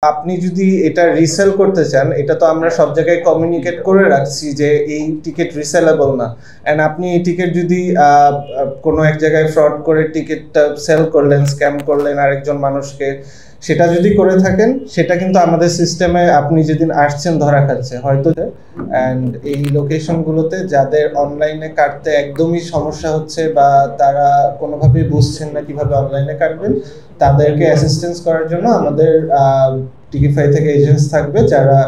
আপনি যদি এটা রিসেল করতে চান, এটা তো আমরা সব জায়গায় কমিউনিকেট করে রাখছি যে এই টিকিট রিসেলেবল না। অ্যান্ড আপনি এই টিকিট যদি কোনো এক জায়গায় ফ্রড করে টিকিটটা সেল করলেন, স্ক্যাম করলেন আরেকজন মানুষকে, সেটা যদি করে থাকেন, সেটা কিন্তু আমাদের সিস্টেমে আপনি যেদিন আসছেন ধরা খাচ্ছে হয়তো। অ্যান্ড এই লোকেশনগুলোতে যাদের অনলাইনে কাটতে একদমই সমস্যা হচ্ছে বা তারা কোনোভাবেই বুঝছেন না কিভাবে অনলাইনে কাটবেন, তাদেরকে অ্যাসিস্ট্যান্স করার জন্য আমাদের টিকিফাই থেকে এজেন্টস থাকবে যারা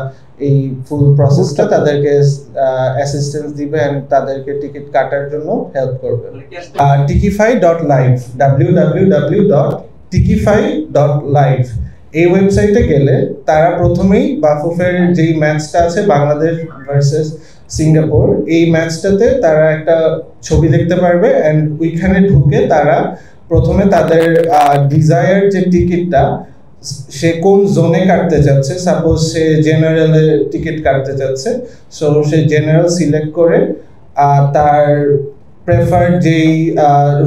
এই ফুল প্রসেসটা তাদেরকে অ্যাসিস্ট্যান্স দিবে এন্ড তাদেরকে টিকিট কাটার জন্য হেল্প করবে। tikify.live www.tikify.live এই ওয়েবসাইটে গেলে তারা প্রথমেই বাফুফের যেই ম্যাচটা আছে বাংলাদেশ ভার্সেস সিঙ্গাপুর, এই ম্যাচটাতে তারা একটা ছবি দেখতে পারবে এন্ড ওইখানে ঢুকে তারা প্রথমে তাদের ডিজায়ার যে টিকিটটা সে কোন জোনে কাটতে চাচ্ছে, সাপোজ সে জেনারেলে টিকিট কাটতে চাচ্ছে, সো সে জেনারেল সিলেক্ট করে তার প্রেফার্ড যেই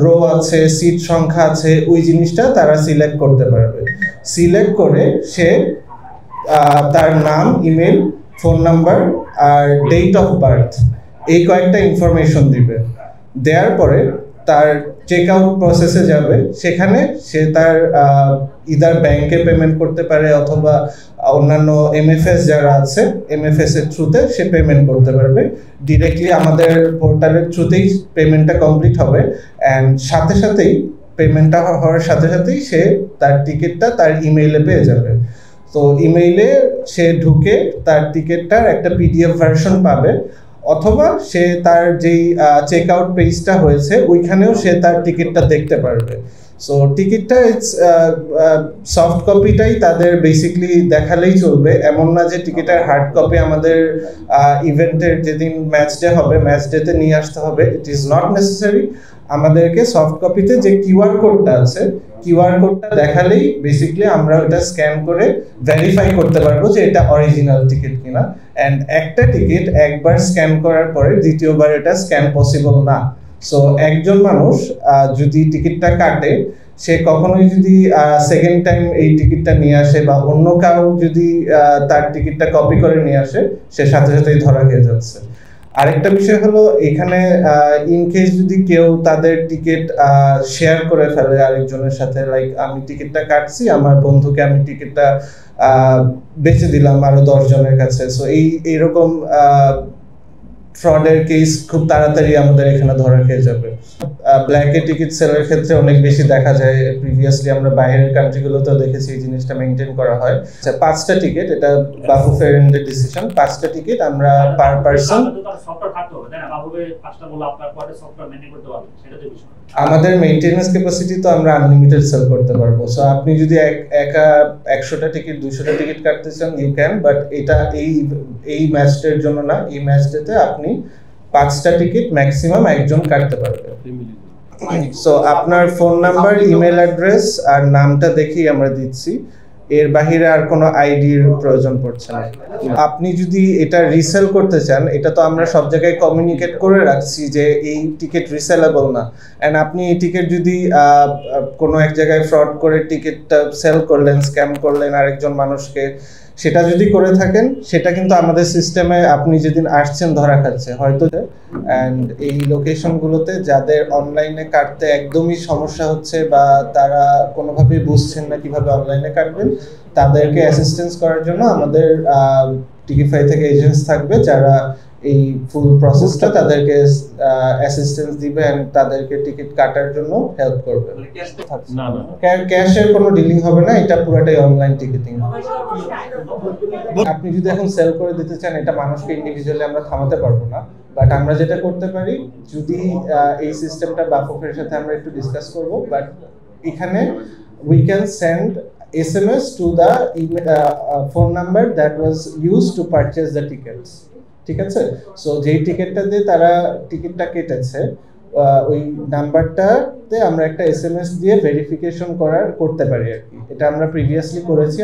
রো আছে, সিট সংখ্যা আছে, ওই জিনিসটা তারা সিলেক্ট করতে পারবে। সিলেক্ট করে সে তার নাম, ইমেল, ফোন নাম্বার আর ডেট অফ বার্থ এই কয়েকটা ইনফরমেশন দিবে। দেওয়ার পরে তার চেক আউট প্রসেসে যাবে, সেখানে সে তার ইদার ব্যাংকে পেমেন্ট করতে পারে অথবা অন্যান্য এমএফএস যারা আছে এমএফএস এর থ্রুতে সে পেমেন্ট করতে পারবে। ডিরেক্টলি আমাদের পোর্টালের থ্রুতেই পেমেন্টটা কমপ্লিট হবে অ্যান্ড সাথে সাথেই পেমেন্টটা হওয়ার সাথে সাথেই সে তার টিকিটটা তার ইমেইলে পেয়ে যাবে। তো ইমেইলে সে ঢুকে তার টিকিটটার একটা পিডিএফ ভার্সন পাবে, অথবা সে তার যেই চেক আউট পেজটা হয়েছে ওইখানেও সে তার টিকিটটা দেখতে পারবে। সো টিকিটটা সফট কপিটাই তাদের বেসিকলি দেখালেই চলবে, এমন না যে টিকিটের হার্ড কপি আমাদের ইভেন্টের যেদিন ম্যাচ ডে হবে ম্যাচ ডেতে নিয়ে আসতে হবে। It is not necessary. আমাদেরকে সফট কপিতে যে কিউআর কোডটা আছে, কিউআর কোডটা দেখালেই বেসিক্যালি আমরা ওটা স্ক্যান করে ভেরিফাই করতে পারবো যে এটা অরিজিনাল টিকিট কিনা। এন্ড একটা টিকিট একবার স্ক্যান করার পরে দ্বিতীয়বার এটা স্ক্যান পসিবল না। সো একজন মানুষ যদি টিকিটটা কাটে, সে কখনোই যদি সেকেন্ড টাইম এই টিকিটটা নিয়ে আসে বা অন্য কাউ যদি তার টিকিটটা কপি করে নিয়ে আসে, সে সাথে সাথেই ধরা খেয়ে যাচ্ছে। আরেকটা বিষয় হলো এখানে ইন কেস যদি কেউ তাদের টিকিট শেয়ার করে ফেলে আরেকজনের সাথে, লাইক আমি টিকিটটা কাটছি, আমার বন্ধুকে আমি টিকিটটা বেচে দিলাম আরো 10 জনের কাছে, সো এইরকম ফ্রডের কেস খুব তাড়াতাড়ি আমাদের এখানে ধরা খেয়ে যাবে। ব্ল্যাকে টিকিট সেলের ক্ষেত্রে অনেক বেশি দেখা যায়, প্রিভিয়াসলি আমরা বাইরের কান্ট্রিগুলোতেও দেখেছি এই জিনিসটা মেনটেন করা হয়। 5টা টিকিট, এটা বাফুফের ডিসিশন, 5টা টিকিট আমরা পার পারসন। আমাদের মেইনটেনেন্স ক্যাপাসিটি তো আমরা আনলিমিটেড সেল করতে পারবো। সো আপনি যদি একা 100টা টিকিট 200টা টিকিট কাটতে চান ইউ ক্যান, বাট এটা এই ম্যাচটার জন্য না। এই ম্যাচটাতে আপনি 5টা টিকিট ম্যাক্সিমাম একজন কাটতে পারবে। সো আপনার ফোন নাম্বার, ইমেল অ্যাড্রেস আর নামটা দেখেই আমরা দিচ্ছি, এর বাহিরে আর কোনো আইডির প্রয়োজন পড়ছে না। আপনি যদি এটা রিসেল করতে চান, এটা তো আমরা সব জায়গায় কমিউনিকেট করে রাখছি যে এই টিকিট রিসেলেবল না। অ্যান্ড আপনি এই টিকিট যদি কোনো এক জায়গায় ফ্রড করে টিকিটটা সেল করলেন, স্ক্যাম করলেন আরেকজন মানুষকে, সেটা যদি করে থাকেন, সেটা কিন্তু আমাদের সিস্টেমে আপনি যেদিন আসছেন ধরা খাচ্ছে হয়তো। অ্যান্ড এই লোকেশনগুলোতে যাদের অনলাইনে কাটতে একদমই সমস্যা হচ্ছে বা তারা কোনোভাবেই বুঝছেন না কিভাবে অনলাইনে কাটবেন, তাদেরকে অ্যাসিস্ট্যান্স করার জন্য আমাদের টিকিফাই থেকে এজেন্টস থাকবে যারা এই ফুল প্রসেসটা তাদেরকে অ্যাসিস্ট্যান্স দিবে এন্ড তাদেরকে টিকিট কাটার জন্য হেল্প করবে। না না, ক্যাশের কোনো ডিলিং হবে না, এটা পুরোটাই অনলাইন টিকিটিং। আপনি যদি এখন সেল করে দিতে চান, এটা মানুষকে ইন্ডিভিজুয়ালি আমরা থামাতে পারবো না, বাট আমরা যেটা করতে পারি, যদি এই সিস্টেমটা বাফুফের সাথে আমরা একটু ডিসকাস করব, বাট এখানে we can send SMS to the phone number that was used to purchase the tickets. ঠিক আছে? সো যেই টিকিটটা দিয়ে তারা টিকিটটা কেটেছে, ওই নাম্বারটাতে আমরা একটা SMS দিয়ে ভেরিফিকেশন করতে পারি আর কি। এটা আমরা প্রিভিয়াসলি করেছি।